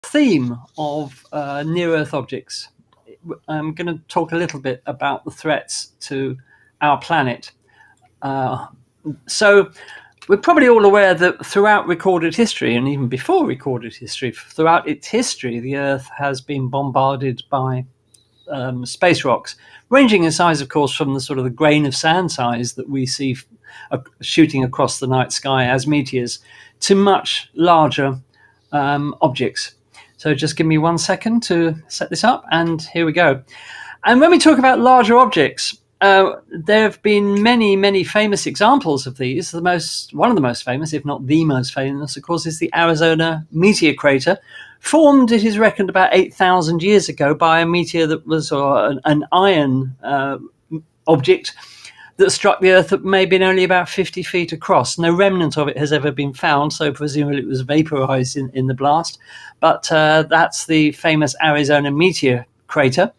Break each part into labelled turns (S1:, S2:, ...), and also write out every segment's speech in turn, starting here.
S1: theme of near-Earth objects. I'm going to talk a little bit about the threats to our planet. So we're probably all aware that throughout recorded history, and even before recorded history, throughout its history, the Earth has been bombarded by space rocks, ranging in size, of course, from the sort of the grain of sand size that we see shooting across the night sky as meteors, to much larger objects. So just give me 1 second to set this up, and here we go. And when we talk about larger objects, there have been many, many famous examples of these. One of the most famous, if not the most famous, of course, is the Arizona meteor crater, formed, it is reckoned, about 8,000 years ago by a meteor that was an iron object that struck the Earth that may have been only about 50 feet across. No remnant of it has ever been found, so presumably it was vaporized in the blast. But that's the famous Arizona meteor crater.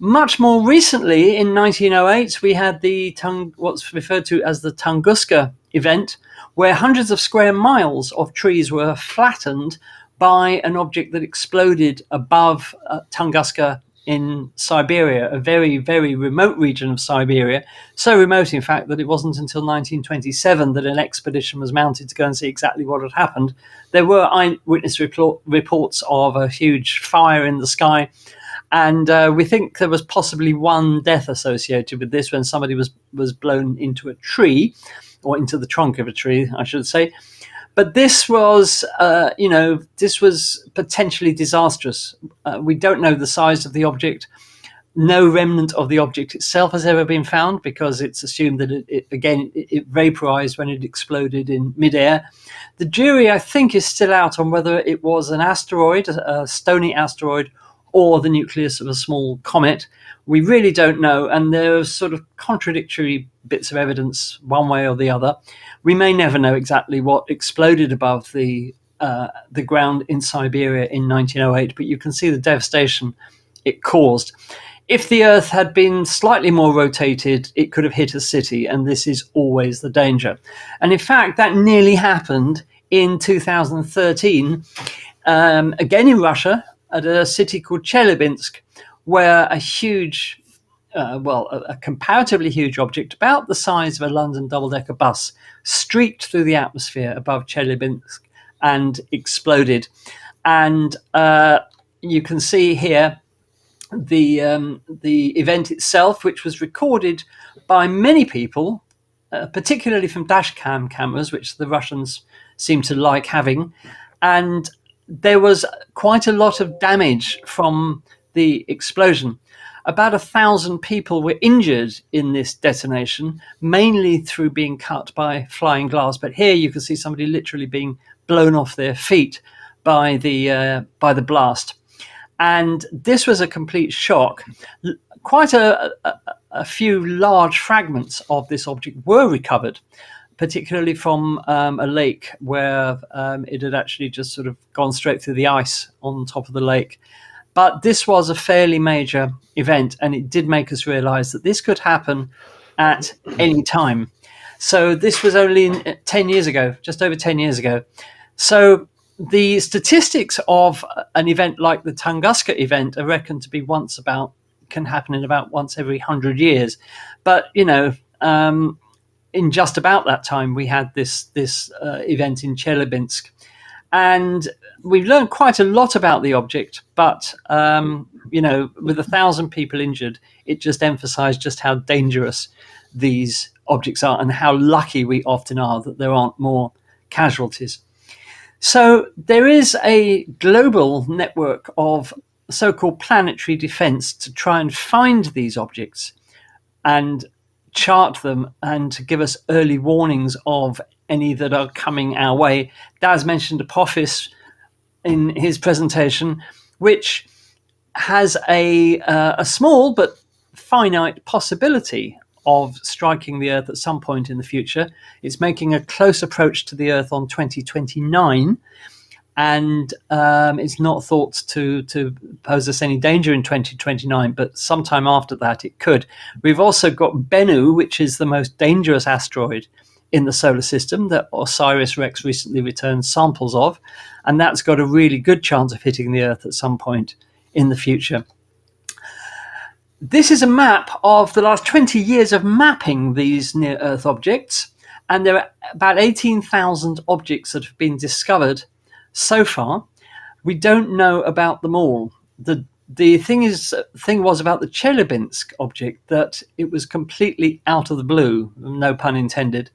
S1: Much more recently, in 1908, we had what's referred to as the Tunguska event, where hundreds of square miles of trees were flattened by an object that exploded above Tunguska in Siberia, a very, very remote region of Siberia. So remote, in fact, that it wasn't until 1927 that an expedition was mounted to go and see exactly what had happened. There were eyewitness reports of a huge fire in the sky. And we think there was possibly one death associated with this when somebody was blown into a tree, or into the trunk of a tree, I should say. But this was, this was potentially disastrous. We don't know the size of the object. No remnant of the object itself has ever been found, because it's assumed that it vaporized when it exploded in midair. The jury, I think, is still out on whether it was an asteroid, a stony asteroid, or the nucleus of a small comet. We really don't know, and there are sort of contradictory bits of evidence one way or the other. We may never know exactly what exploded above the ground in Siberia in 1908, but you can see the devastation it caused. If the Earth had been slightly more rotated, it could have hit a city, and this is always the danger. And in fact, that nearly happened in 2013, again in Russia, at a city called Chelyabinsk, where a huge, a comparatively huge object, about the size of a London double-decker bus, streaked through the atmosphere above Chelyabinsk and exploded. And you can see here the event itself, which was recorded by many people, particularly from dashcam cameras, which the Russians seem to like having. And there was quite a lot of damage from the explosion. About 1,000 people were injured in this detonation, mainly through being cut by flying glass. But here you can see somebody literally being blown off their feet by the blast. And this was a complete shock. Quite a few large fragments of this object were recovered, particularly from a lake where it had actually just sort of gone straight through the ice on top of the lake. But this was a fairly major event, and it did make us realize that this could happen at any time. So this was only 10 years ago, just over 10 years ago. So the statistics of an event like the Tunguska event are reckoned to be can happen in about once every 100 years. But, in just about that time, we had this event in Chelyabinsk. And we've learned quite a lot about the object, but, with 1,000 people injured, it just emphasized just how dangerous these objects are and how lucky we often are that there aren't more casualties. So there is a global network of so-called planetary defense to try and find these objects and chart them and to give us early warnings of any that are coming our way. Daz mentioned Apophis in his presentation, which has a small but finite possibility of striking the Earth at some point in the future. It's making a close approach to the Earth on 2029, and it's not thought to pose us any danger in 2029, but sometime after that it could. We've also got Bennu, which is the most dangerous asteroid in the solar system that OSIRIS-REx recently returned samples of, and that's got a really good chance of hitting the Earth at some point in the future. This is a map of the last 20 years of mapping these near-Earth objects, and there are about 18,000 objects that have been discovered so far. We don't know about them all. The thing was about the Chelyabinsk object that it was completely out of the blue, no pun intended,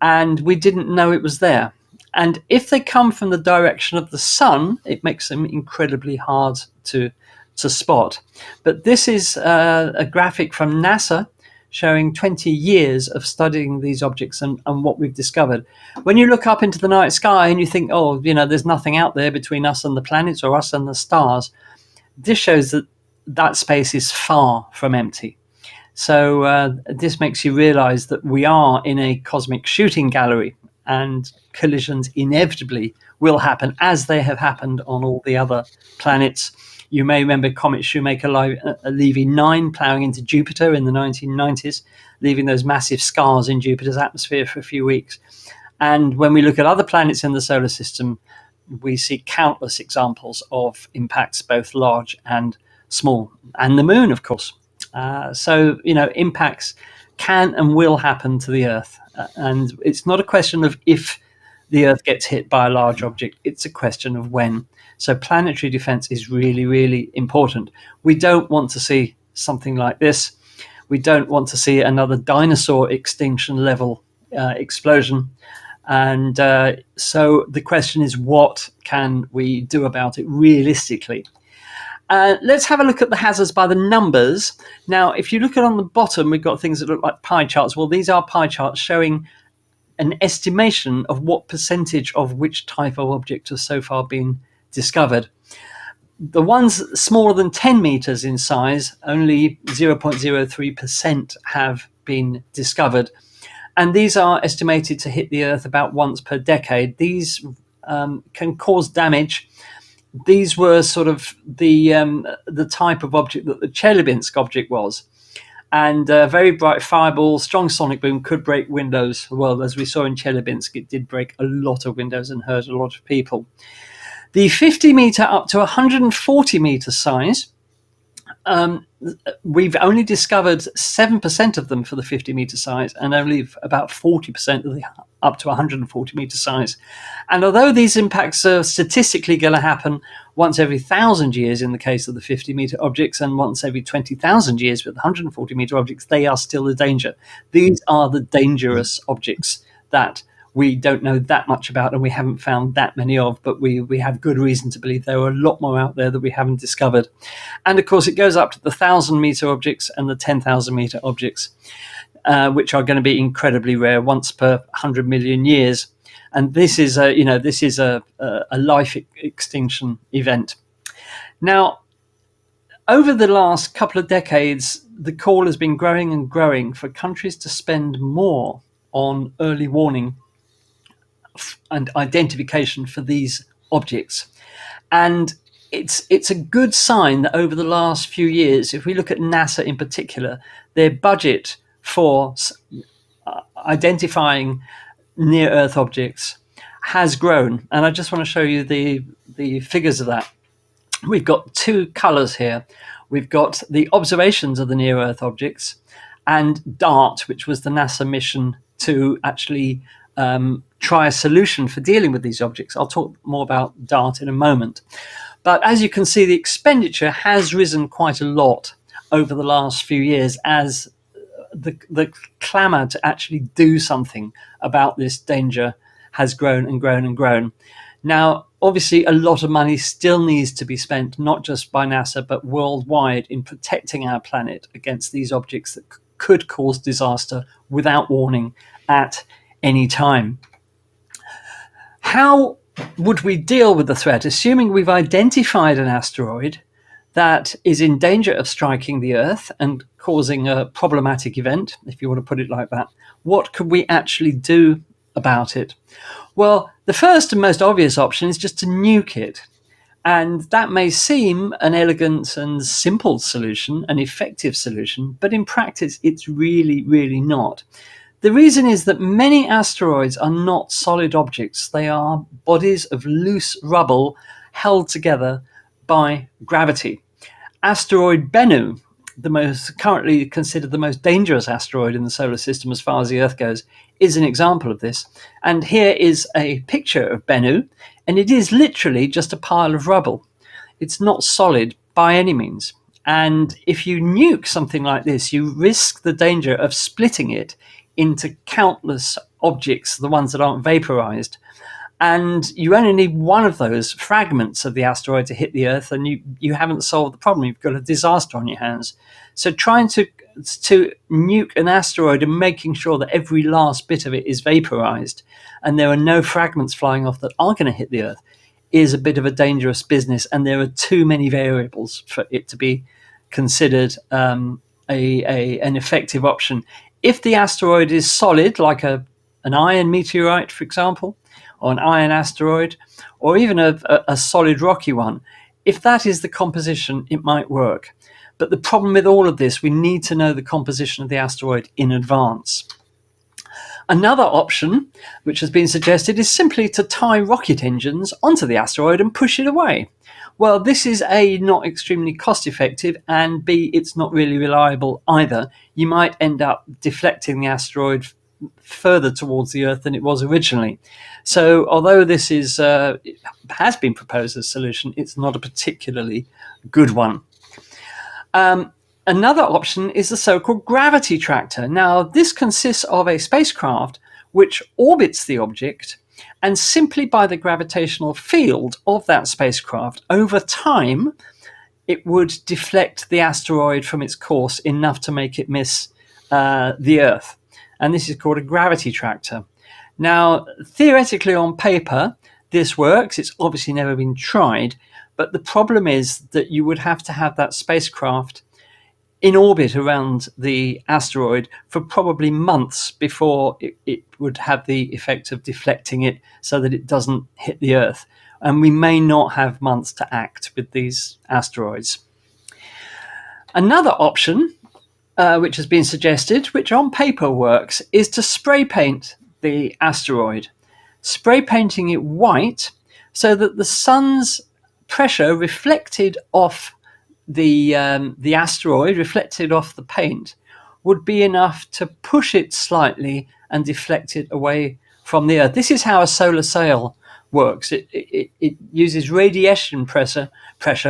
S1: and we didn't know it was there. And if they come from the direction of the sun, it makes them incredibly hard to spot. But this is a graphic from NASA showing 20 years of studying these objects and what we've discovered. When you look up into the night sky and you think, oh, there's nothing out there between us and the planets or us and the stars, this shows that space is far from empty. So this makes you realize that we are in a cosmic shooting gallery, and collisions inevitably will happen, as they have happened on all the other planets. You may remember Comet Shoemaker-Levy 9 ploughing into Jupiter in the 1990s, leaving those massive scars in Jupiter's atmosphere for a few weeks. And when we look at other planets in the solar system, we see countless examples of impacts, both large and small, and the moon, of course. So impacts can and will happen to the Earth. And it's not a question of if the Earth gets hit by a large object, it's a question of when. So planetary defense is really, really important. We don't want to see something like this. We don't want to see another dinosaur extinction level explosion. And so the question is, what can we do about it realistically? Let's have a look at the hazards by the numbers. Now, if you look at on the bottom, we've got things that look like pie charts. Well, these are pie charts showing an estimation of what percentage of which type of object has so far been discovered. The ones smaller than 10 meters in size, only 0.03% have been discovered. And these are estimated to hit the Earth about once per decade. These can cause damage. These were sort of the type of object that the Chelyabinsk object was. And a very bright fireball, strong sonic boom could break windows. Well, as we saw in Chelyabinsk, it did break a lot of windows and hurt a lot of people. The 50 meter up to 140 meter size, we've only discovered 7% of them for the 50 meter size, and only about 40% of the up to 140 meter size. And although these impacts are statistically going to happen once every 1,000 years in the case of the 50 meter objects, and once every 20,000 years with 140 meter objects, they are still a danger. These are the dangerous objects that we don't know that much about, and we haven't found that many of, but we have good reason to believe there are a lot more out there that we haven't discovered. And of course, it goes up to the 1,000 meter objects and the 10,000 meter objects, which are going to be incredibly rare, once per 100 million years. And this is a life extinction event. Now, over the last couple of decades, the call has been growing and growing for countries to spend more on early warning and identification for these objects. And it's a good sign that over the last few years, if we look at NASA in particular, their budget for identifying near-Earth objects has grown. And I just want to show you the figures of that. We've got two colors here. We've got the observations of the near-Earth objects, and DART, which was the NASA mission to actually try a solution for dealing with these objects. I'll talk more about DART in a moment. But as you can see, the expenditure has risen quite a lot over the last few years as the clamour to actually do something about this danger has grown and grown and grown. Now, obviously, a lot of money still needs to be spent, not just by NASA, but worldwide, in protecting our planet against these objects that could cause disaster without warning at any time. How would we deal with the threat, assuming we've identified an asteroid that is in danger of striking the Earth and causing a problematic event, if you want to put it like that? What could we actually do about it? Well, the first and most obvious option is just to nuke it. And that may seem an elegant and simple solution, an effective solution, but in practice, it's really, really not. The reason is that many asteroids are not solid objects. They are bodies of loose rubble held together by gravity. Asteroid Bennu, currently considered the most dangerous asteroid in the solar system as far as the Earth goes, is an example of this. And here is a picture of Bennu, and it is literally just a pile of rubble. It's not solid by any means. And if you nuke something like this, you risk the danger of splitting it into countless objects, the ones that aren't vaporized. And you only need one of those fragments of the asteroid to hit the Earth, and you haven't solved the problem. You've got a disaster on your hands. So trying to nuke an asteroid and making sure that every last bit of it is vaporized and there are no fragments flying off that are going to hit the Earth is a bit of a dangerous business, and there are too many variables for it to be considered an effective option. If the asteroid is solid, like an iron meteorite, for example, or an iron asteroid, or even a solid rocky one, if that is the composition, it might work. But the problem with all of this, we need to know the composition of the asteroid in advance. Another option, which has been suggested, is simply to tie rocket engines onto the asteroid and push it away. Well, this is A, not extremely cost effective, and B, it's not really reliable either. You might end up deflecting the asteroid further towards the Earth than it was originally. So although this has been proposed as a solution, it's not a particularly good one. Another option is the so-called gravity tractor. Now, this consists of a spacecraft which orbits the object, and simply by the gravitational field of that spacecraft, over time, it would deflect the asteroid from its course enough to make it miss the Earth. And this is called a gravity tractor. Now, theoretically on paper, this works. It's obviously never been tried, but the problem is that you would have to have that spacecraft in orbit around the asteroid for probably months before it would have the effect of deflecting it so that it doesn't hit the Earth. And we may not have months to act with these asteroids. Another option, which has been suggested, which on paper works, is to spray paint the asteroid, spray painting it white so that the sun's pressure reflected off the asteroid, reflected off the paint, would be enough to push it slightly and deflect it away from the Earth. This is how a solar sail works. It uses radiation pressure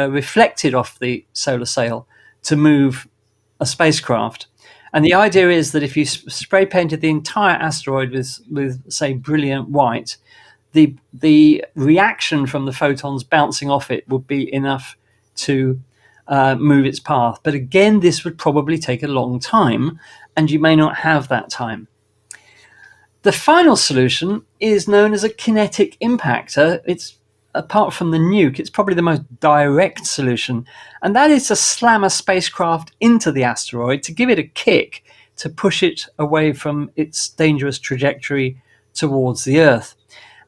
S1: reflected off the solar sail to move a spacecraft. And the idea is that if you spray painted the entire asteroid with say brilliant white, the reaction from the photons bouncing off it would be enough to move its path. But again, this would probably take a long time, and you may not have that time. The final solution is known as a kinetic impactor. It's, apart from the nuke, it's probably the most direct solution, and that is to slam a spacecraft into the asteroid to give it a kick to push it away from its dangerous trajectory towards the Earth.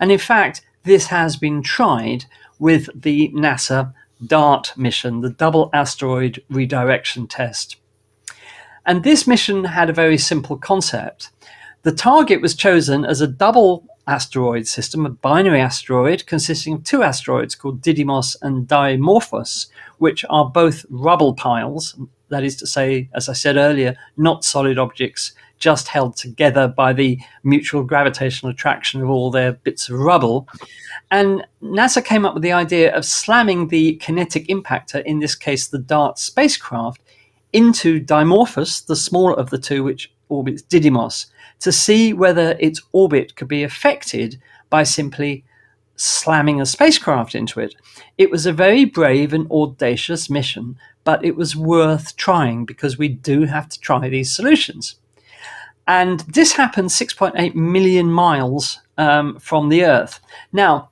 S1: And in fact, this has been tried with the NASA DART mission, the Double Asteroid Redirection Test. And this mission had a very simple concept. The target was chosen as a double asteroid system, a binary asteroid consisting of two asteroids called Didymos and Dimorphos, which are both rubble piles, that is to say, as I said earlier, not solid objects, just held together by the mutual gravitational attraction of all their bits of rubble. And NASA came up with the idea of slamming the kinetic impactor, in this case the DART spacecraft, into Dimorphos, the smaller of the two, which orbits Didymos, to see whether its orbit could be affected by simply slamming a spacecraft into it. It was a very brave and audacious mission, but it was worth trying because we do have to try these solutions. And this happened 6.8 million miles from the Earth. Now,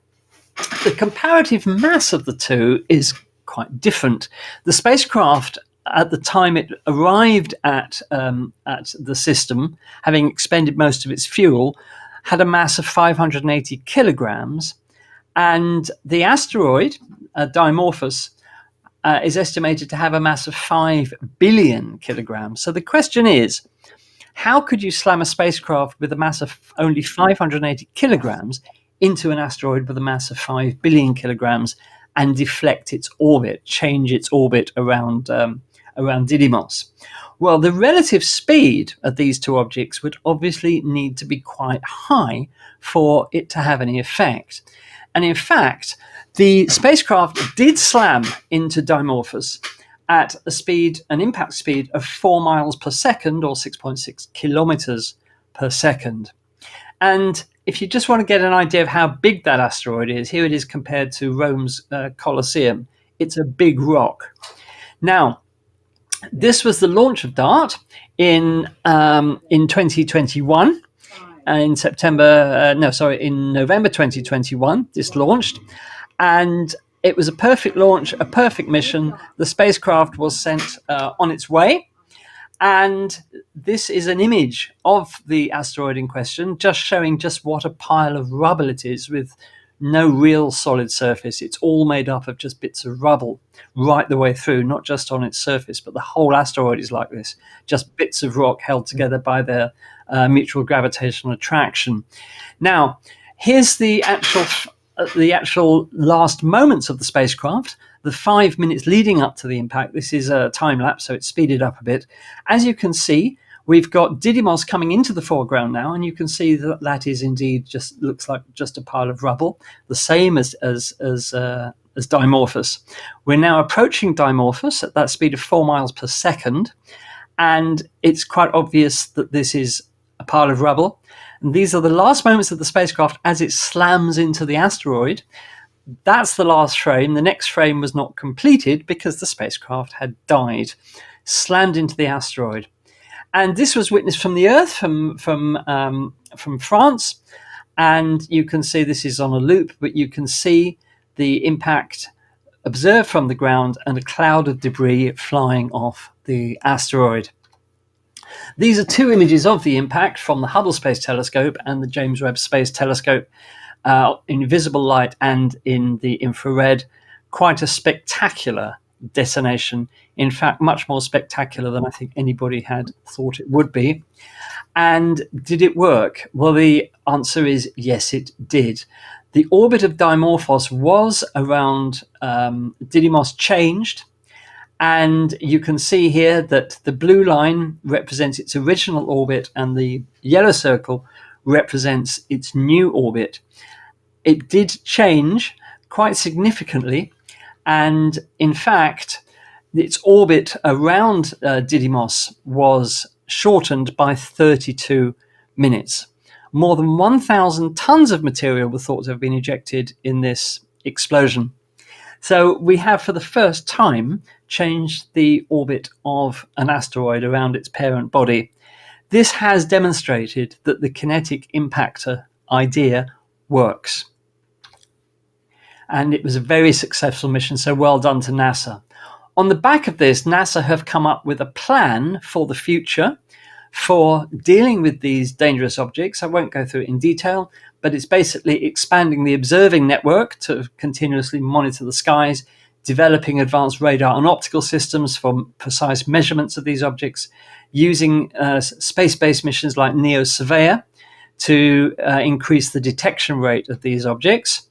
S1: the comparative mass of the two is quite different. The spacecraft, at the time it arrived at the system, having expended most of its fuel, had a mass of 580 kilograms. And the asteroid, Dimorphos, is estimated to have a mass of 5 billion kilograms. So the question is, how could you slam a spacecraft with a mass of only 580 kilograms into an asteroid with a mass of 5 billion kilograms and deflect its orbit, change its orbit around Didymos? Well, the relative speed of these two objects would obviously need to be quite high for it to have any effect. And in fact, the spacecraft did slam into Dimorphos at an impact speed of 4 miles per second, or 6.6 kilometers per second. And if you just want to get an idea of how big that asteroid is, here it is compared to Rome's Colosseum. It's a big rock. Now, this was the launch of DART in 2021. In November 2021, this launched, and it was a perfect launch, a perfect mission. The spacecraft was sent on its way, and this is an image of the asteroid in question, just showing just what a pile of rubble it is, with no real solid surface. It's all made up of just bits of rubble right the way through, not just on its surface, but the whole asteroid is like this, just bits of rock held together by their mutual gravitational attraction. Now, here's the actual last moments of the spacecraft, the 5 minutes leading up to the impact. This is a time lapse, so it's speeded up a bit. As you can see, we've got Didymos coming into the foreground now, and you can see that is indeed just looks like just a pile of rubble, the same as Dimorphos. We're now approaching Dimorphos at that speed of 4 miles per second, and it's quite obvious that this is a pile of rubble. And these are the last moments of the spacecraft as it slams into the asteroid. That's the last frame. The next frame was not completed because the spacecraft had died, slammed into the asteroid. And this was witnessed from the Earth, from France. And you can see this is on a loop, but you can see the impact observed from the ground and a cloud of debris flying off the asteroid. These are two images of the impact from the Hubble Space Telescope and the James Webb Space Telescope in visible light and in the infrared. Quite a spectacular detonation. In fact, much more spectacular than I think anybody had thought it would be. And did it work? Well, the answer is yes, it did. The orbit of Dimorphos was around Didymos changed. And you can see here that the blue line represents its original orbit and the yellow circle represents its new orbit. It did change quite significantly. And in fact, its orbit around Didymos was shortened by 32 minutes. More than 1,000 tons of material were thought to have been ejected in this explosion. So we have, for the first time, changed the orbit of an asteroid around its parent body. This has demonstrated that the kinetic impactor idea works. And it was a very successful mission, so well done to NASA. On the back of this, NASA have come up with a plan for the future for dealing with these dangerous objects. I won't go through it in detail, but it's basically expanding the observing network to continuously monitor the skies, developing advanced radar and optical systems for precise measurements of these objects, using space-based missions like NEO-Surveyor to increase the detection rate of these objects.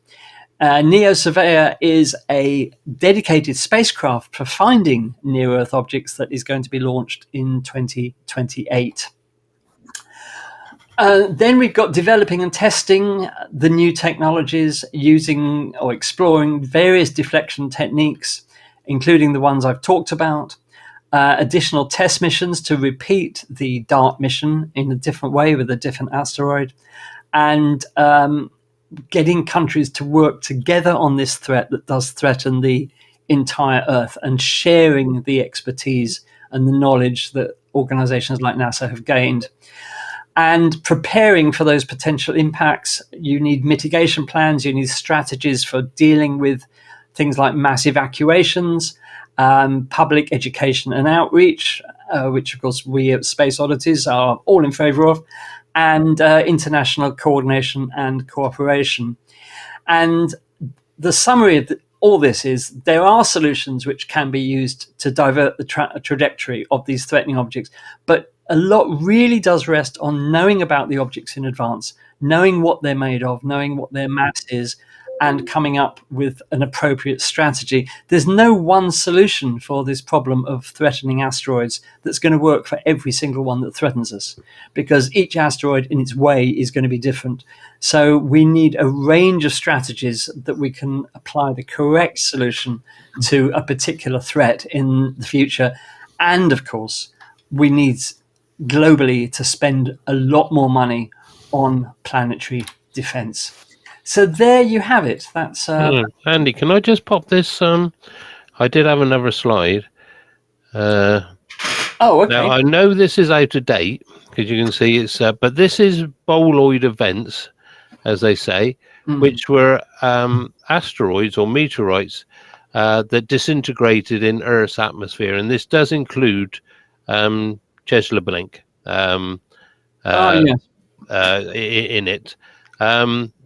S1: NEO-Surveyor is a dedicated spacecraft for finding near-Earth objects that is going to be launched in 2028. Then we've got developing and testing the new technologies, using or exploring various deflection techniques, including the ones I've talked about, additional test missions to repeat the DART mission in a different way with a different asteroid, and getting countries to work together on this threat that does threaten the entire Earth, and sharing the expertise and the knowledge that organizations like NASA have gained. And preparing for those potential impacts, you need mitigation plans, you need strategies for dealing with things like mass evacuations, public education and outreach, which of course we at Space Oddities are all in favor of, and international coordination and cooperation. And the summary of all this is there are solutions which can be used to divert the trajectory of these threatening objects, but a lot really does rest on knowing about the objects in advance, knowing what they're made of, knowing what their mass is, and coming up with an appropriate strategy. There's no one solution for this problem of threatening asteroids that's going to work for every single one that threatens us, because each asteroid in its way is going to be different. So we need a range of strategies that we can apply the correct solution to a particular threat in the future. And of course, we need globally to spend a lot more money on planetary defense. So there you have it. That's
S2: Andy, can I just pop this? I did have another slide.
S1: okay.
S2: Now I know this is out of date because you can see it's, but this is boloid events, as they say, which were asteroids or meteorites that disintegrated in Earth's atmosphere, and this does include Cheslablinsk in it.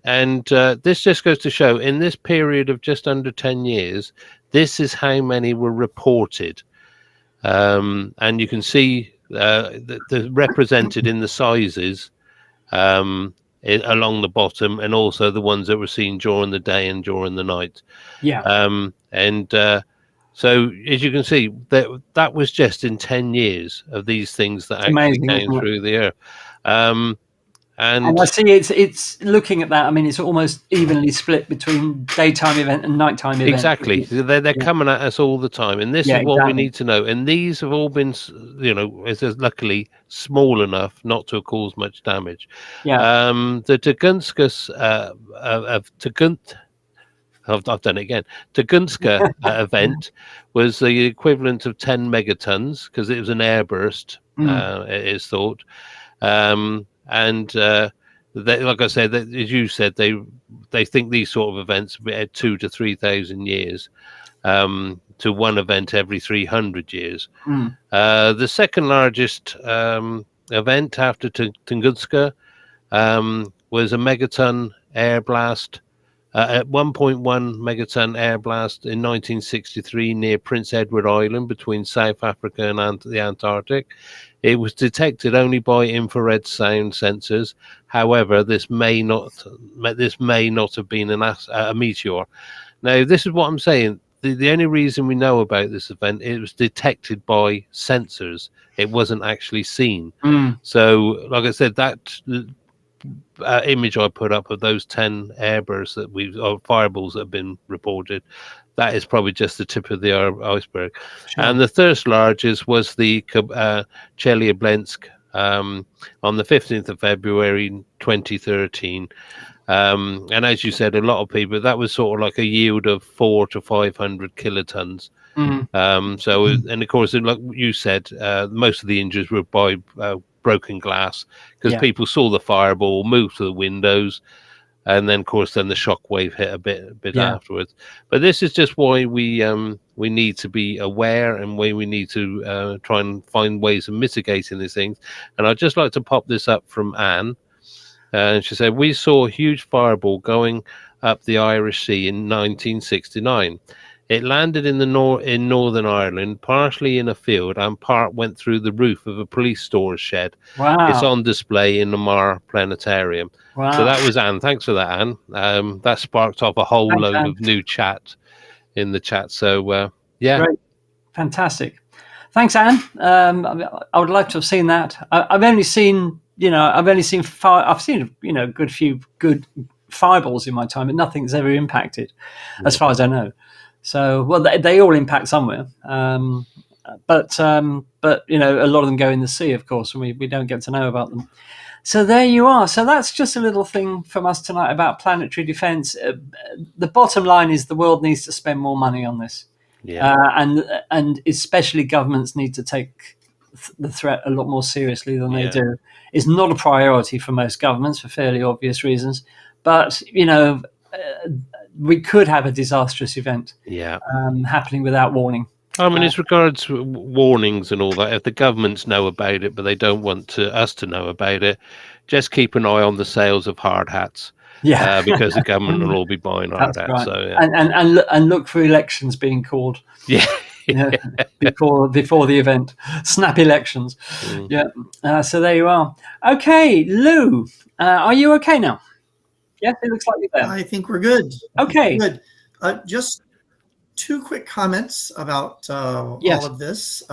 S2: And this just goes to show, in this period of just under 10 years, this is how many were reported. And you can see the represented in the sizes along the bottom, and also the ones that were seen during the day and during the night. So as you can see, that was just in 10 years of these things that actually came through the Earth. And
S1: I see it's looking at that. I mean, it's almost evenly split between daytime event and nighttime event.
S2: Exactly. They're coming at us all the time. And this is what we need to know. And these have all been, it's luckily small enough not to cause much damage. The Tunguska event was the equivalent of 10 megatons because it was an airburst, it is thought. Like I said, as you said, they think these sort of events at 2,000 to 3,000 years, to one event every 300 years. The second largest event after Tunguska was a megaton air blast, at 1.1 megaton air blast in 1963 near Prince Edward Island between South Africa and the Antarctic. It was detected only by infrared sound sensors. However, this may not have been a meteor. Now, this is what I'm saying. The only reason we know about this event, it was detected by sensors. It wasn't actually seen. So, like I said, that image I put up of those 10 airbursts or fireballs that have been reported, that is probably just the tip of the iceberg. And the third largest was the Chelyabinsk on the 15th of February 2013. And as you said, a lot of people, that was sort of like a yield of 400 to 500 kilotons. And of course, like you said, most of the injuries were by broken glass because people saw the fireball move to the windows, and then of course the shock wave hit a bit afterwards. But this is just why we need to be aware, and why we need to try and find ways of mitigating these things. And I'd just like to pop this up from Anne, and she said, we saw a huge fireball going up the Irish Sea in 1969. It landed in Northern Ireland, partially in a field, and part went through the roof of a police storage shed.
S1: Wow.
S2: It's on display in the Mar Planetarium. Wow. So that was Anne. Thanks for that, Anne. That sparked off a whole load of new chat in the chat. So,
S1: Great. Fantastic. Thanks, Anne. I would like to have seen that. I've only seen a good few good fireballs in my time, but nothing's ever impacted, as far as I know. So, well, they all impact somewhere, but a lot of them go in the sea, of course, and we don't get to know about them. So there you are. So that's just a little thing from us tonight about planetary defense. The bottom line is the world needs to spend more money on this, and especially governments need to take the threat a lot more seriously than they do. It's not a priority for most governments for fairly obvious reasons, but we could have a disastrous event happening without warning.
S2: I mean, as regards warnings and all that, if the governments know about it, but they don't want us to know about it, just keep an eye on the sales of hard hats. Because the government will all be buying hard hats. Right. So,
S1: and look for elections being called. Yeah, before the event, snap elections. Yeah. So there you are. Okay, Lou, are you okay now? Yes, it looks like you're there.
S3: I think we're good.
S1: Okay.
S3: Good. Just two quick comments about
S1: Yes.
S3: all of this.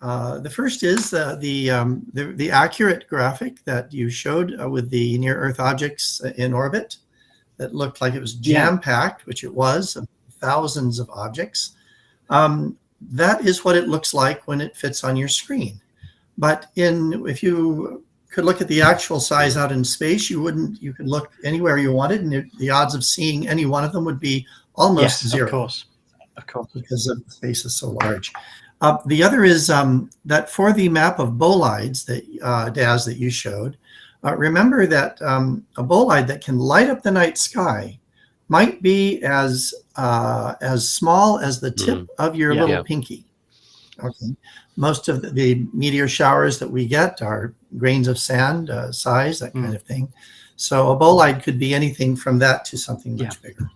S3: The first is the accurate graphic that you showed with the near-Earth objects in orbit that looked like it was jam-packed, which it was, thousands of objects. That is what it looks like when it fits on your screen. But if you could look at the actual size out in space, you could look anywhere you wanted, and the odds of seeing any one of them would be almost zero.
S1: Of course,
S3: because the space is so large. The other is that for the map of bolides that Daz, that you showed, remember that a bolide that can light up the night sky might be as small as the tip of your little pinky. Okay. Most of the meteor showers that we get are grains of sand size, that kind of thing. So a bolide could be anything from that to something much bigger.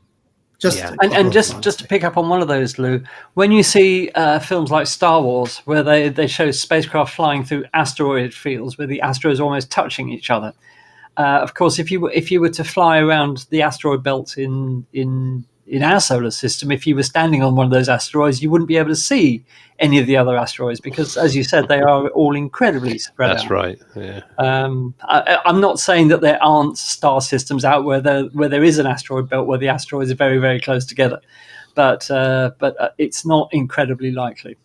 S3: Just
S1: to pick up on one of those, Lou, when you see films like Star Wars, where they show spacecraft flying through asteroid fields where the asteroids are almost touching each other, of course, if you were to fly around the asteroid belt in our solar system, if you were standing on one of those asteroids, you wouldn't be able to see any of the other asteroids because, as you said, they are all incredibly spread out.
S2: That's right. Yeah.
S1: I'm not saying that there aren't star systems out where there is an asteroid belt where the asteroids are very, very close together, but it's not incredibly likely.